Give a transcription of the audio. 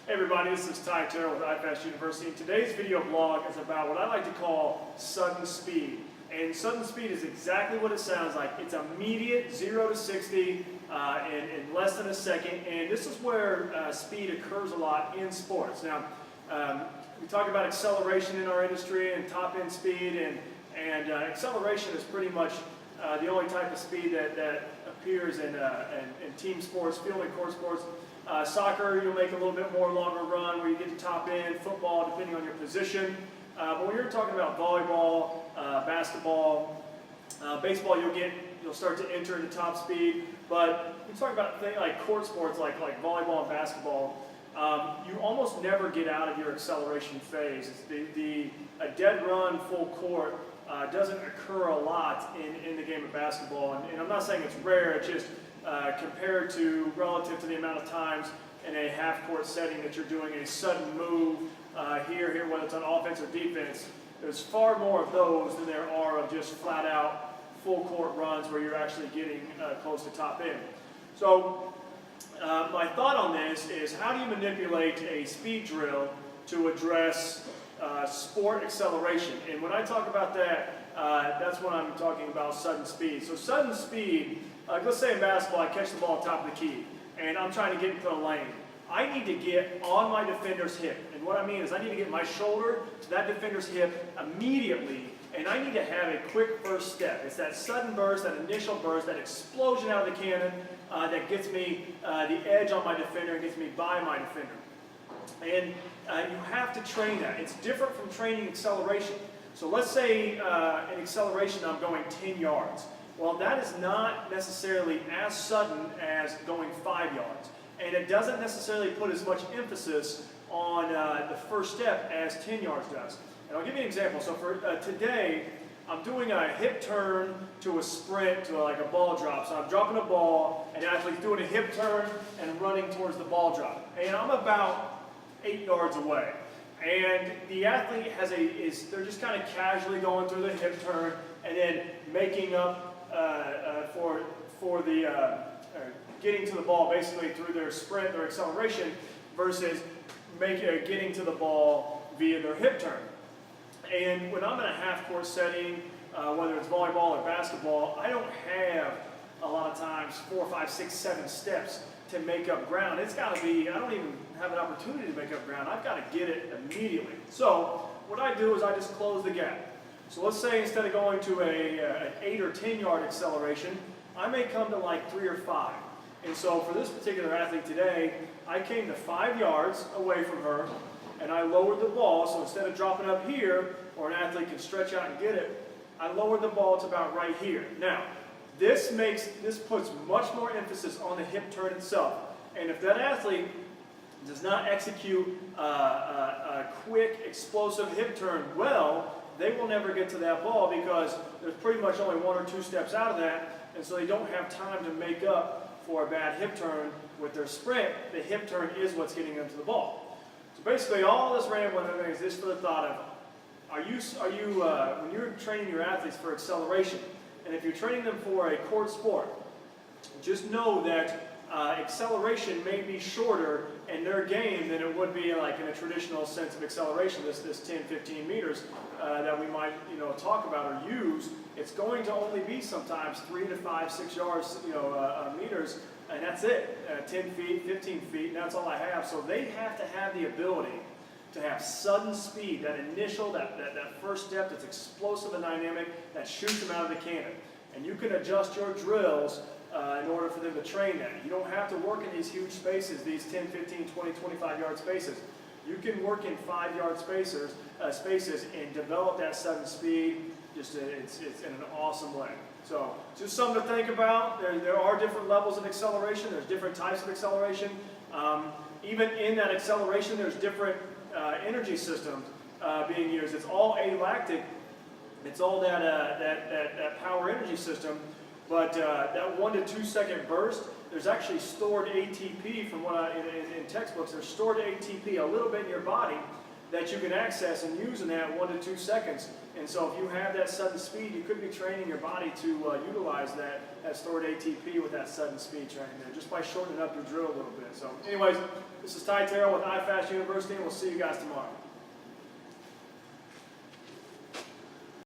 Hey everybody, this is Ty Terrell with iFast University. Today's video blog is about what I like to call sudden speed. And sudden speed is exactly what it sounds like. It's immediate 0 to 60 in less than a second. And this is where speed occurs a lot in sports. Now, we talk about acceleration in our industry and top end speed. And acceleration is pretty much the only type of speed that appears in team sports, field and court sports. Soccer, you'll make a little bit more longer run where you get to top end, football, depending on your position. But when you're talking about volleyball, basketball, baseball, you'll start to enter into top speed. But when you talk about things like court sports, like volleyball and basketball, you almost never get out of your acceleration phase. A dead run full court doesn't occur a lot in the game of basketball. And I'm not saying it's rare, it's just compared to relative to the amount of times in a half-court setting that you're doing a sudden move here, whether it's on offense or defense, there's far more of those than there are of just flat-out full-court runs where you're actually getting close to top end. So my thought on this is, how do you manipulate a speed drill to address sport acceleration? And when I talk about that, that's when I'm talking about sudden speed. So sudden speed, let's say in basketball, I catch the ball on top of the key, and I'm trying to get into the lane. I need to get on my defender's hip. And what I mean is I need to get my shoulder to that defender's hip immediately, and I need to have a quick first step. It's that sudden burst, that initial burst, that explosion out of the cannon that gets me the edge on my defender and gets me by my defender. And you have to train that. It's different from training acceleration. So let's say in acceleration I'm going 10 yards. Well, that is not necessarily as sudden as going 5 yards. And it doesn't necessarily put as much emphasis on the first step as 10 yards does. And I'll give you an example. So for today, I'm doing a hip turn to a sprint to like a ball drop. So I'm dropping a ball, and the athlete's doing a hip turn and running towards the ball drop. And I'm about 8 yards away. And the athlete they're just kind of casually going through the hip turn and then making up for the getting to the ball basically through their sprint, their acceleration, versus getting to the ball via their hip turn. And when I'm in a half-court setting, whether it's volleyball or basketball, I don't have a lot of times 4, 5, 6, 7 steps to make up ground. It's got to be, I don't even have an opportunity to make up ground. I've got to get it immediately. So what I do is I just close the gap. So let's say instead of going to an 8 or 10 yard acceleration, I may come to like 3 or 5. And so for this particular athlete today, I came to 5 yards away from her, and I lowered the ball. So instead of dropping up here, or an athlete can stretch out and get it, I lowered the ball to about right here. Now, this puts much more emphasis on the hip turn itself. And if that athlete does not execute a quick, explosive hip turn well, they will never get to that ball because there's pretty much only 1 or 2 steps out of that, and so they don't have time to make up for a bad hip turn with their sprint. The hip turn is what's getting them to the ball. So basically, all this rambling is just for the thought of, when you're training your athletes for acceleration, and if you're training them for a court sport, just know that acceleration may be shorter in their game than it would be like in a traditional sense of acceleration, this 10, 15 meters that we might talk about or use. It's going to only be sometimes 3 to 5, 6 yards, meters, and that's it. 10 feet, 15 feet, and that's all I have. So they have to have the ability to have sudden speed, that initial, that first step that's explosive and dynamic, that shoots them out of the cannon. And you can adjust your drills in order for them to train that. You don't have to work in these huge spaces, these 10, 15, 20, 25 yard spaces. You can work in 5 yard spaces and develop that sudden speed. It's in an awesome way. So just something to think about. There are different levels of acceleration. There's different types of acceleration. Even in that acceleration, there's different energy systems being used. It's all alactic. It's all that power energy system. But that 1 to 2 second burst, there's actually stored ATP from what in textbooks. There's stored ATP a little bit in your body that you can access and use in that 1 to 2 seconds. And so if you have that sudden speed, you could be training your body to utilize that stored ATP with that sudden speed training there, just by shortening up your drill a little bit. So anyways, this is Ty Terrell with iFast University, and we'll see you guys tomorrow.